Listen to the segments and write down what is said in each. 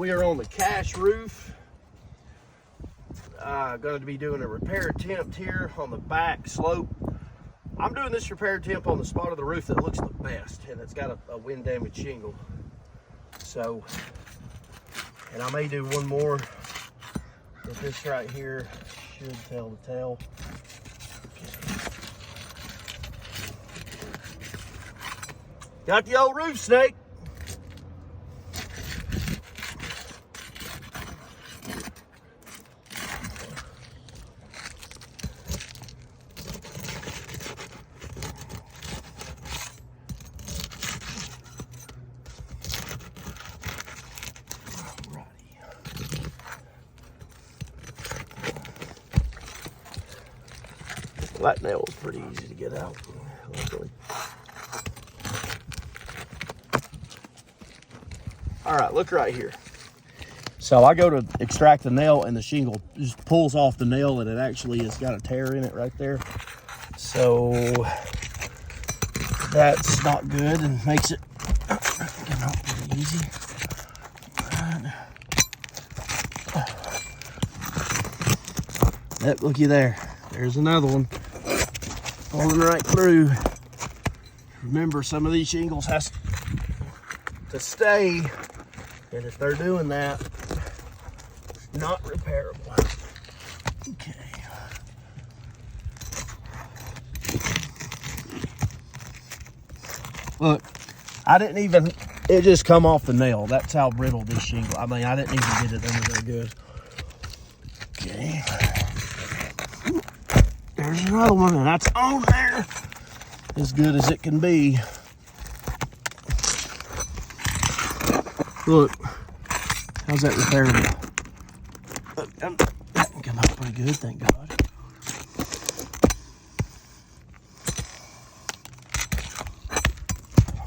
We are on the Cache roof. Going to be doing a repair attempt here on the back slope. I'm doing this repair attempt on the spot of the roof that looks the best, and it's got a wind damaged shingle. So, and I may do one more, but this right here should tell the tale. Got the old roof snake. That nail was pretty easy to get out, luckily. All right, look right here. So I go to extract the nail and the shingle just pulls off the nail, and it actually has got a tear in it right there. So that's not good and makes it get out pretty easy. Yep, looky there. There's another one. Pulling right through. Remember, some of these shingles has to stay, and if they're doing that, it's not repairable. Okay. Look, I didn't even, it just come off the nail. That's how brittle this shingle. I mean, I didn't even get it under there good. Okay. There's another one, and that's on there. As good as it can be. Look, how's that repairable? That can come out pretty good, thank God.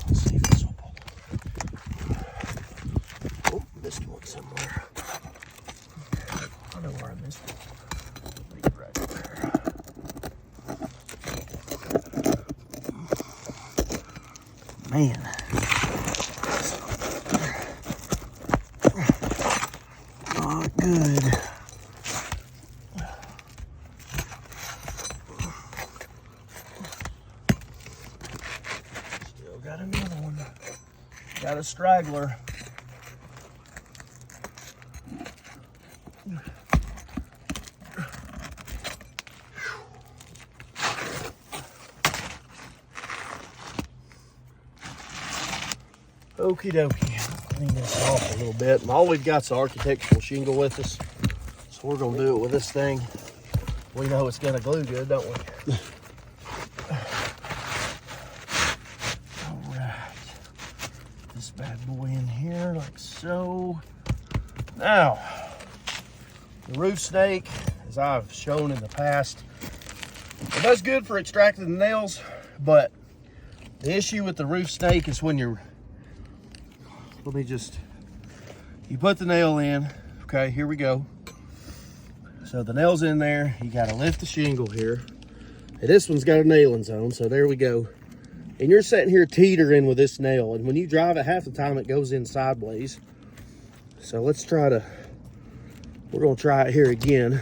Let's see if this will pull. Oh, missed one somewhere. I know where I missed it. Right there. Man. Not good. Still got another one. Got a straggler. Okie dokie, clean this off a little bit. And all we've got's the architectural shingle with us, so we're gonna do it with this thing. We know it's gonna glue good, don't we? All right, this bad boy in here like so. Now, the roof snake, as I've shown in the past, it does good for extracting the nails, but the issue with the roof snake is when you're, you put the nail in, okay, here we go. So the nail's in there, you gotta lift the shingle here. And this one's got a nailing zone, so there we go. And you're sitting here teetering with this nail, and when you drive it, half the time it goes in sideways. So let's try to, we're gonna try it here again.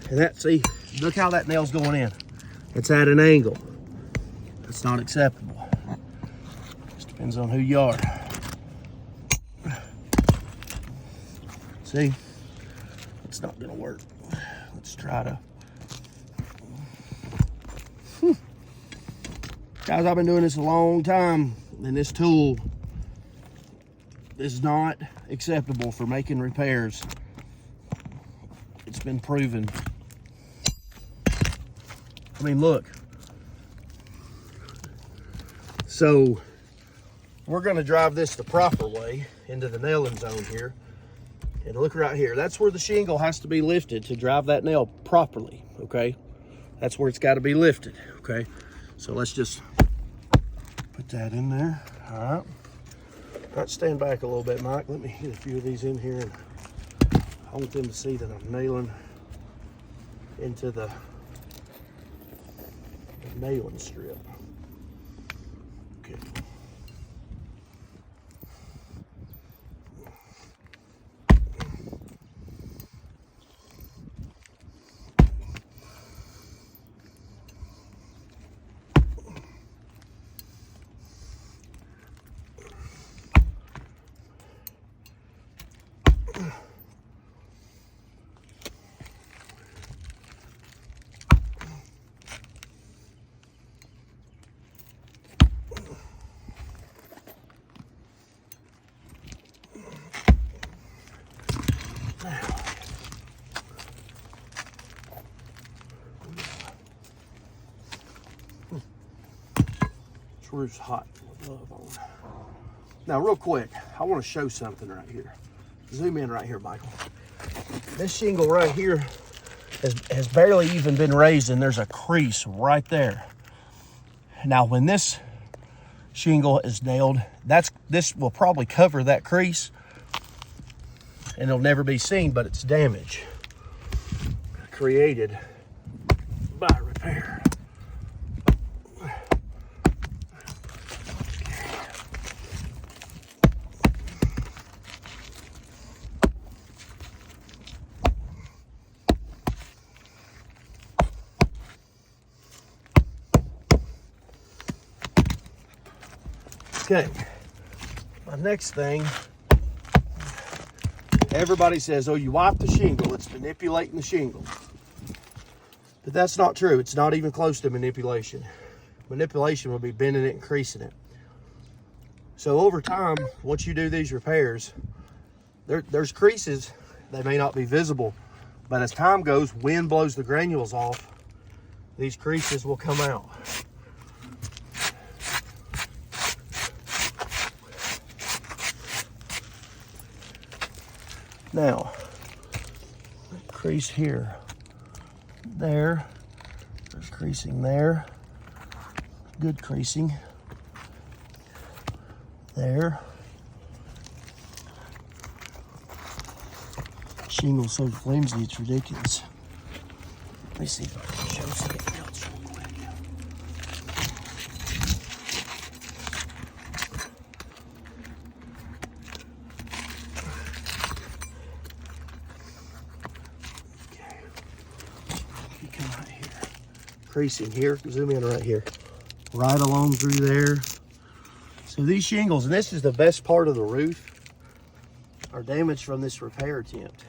And that, see, look how that nail's going in. It's at an angle. That's not acceptable. Depends on who you are. See, it's not gonna work. Let's try to. Guys, I've been doing this a long time, and this tool is not acceptable for making repairs. It's been proven. I mean, look. So, we're gonna drive this the proper way into the nailing zone here. And look right here, that's where the shingle has to be lifted to drive that nail properly, okay? That's where it's gotta be lifted, okay? So let's just put that in there, all right? Let's stand back a little bit, Mike. Let me get a few of these in here, and I want them to see that I'm nailing into the nailing strip. Okay. This roof's hot. Glove on. Now, real quick, I want to show something right here. Zoom in right here, Michael. This shingle right here has barely even been raised, and there's a crease right there. Now, when this shingle is nailed, this will probably cover that crease, and it'll never be seen, but it's damage created by repair. Okay, my next thing, everybody says, oh, you wipe the shingle, it's manipulating the shingle. But that's not true. It's not even close to manipulation. Manipulation will be bending it and creasing it. So over time, once you do these repairs, there's creases that may not be visible, but as time goes, wind blows the granules off, these creases will come out. Now, crease here, there, there's creasing there, good creasing, there. Shingle's so flimsy, it's ridiculous. Let me see if I can show something else real quick. Creasing here, zoom in right here, right along through there. So these shingles, and this is the best part of the roof, are damaged from this repair attempt.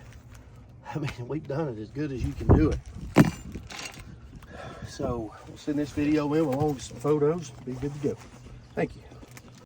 I mean, we've done it as good as you can do it. So we'll send this video in along with some photos, be good to go. Thank you.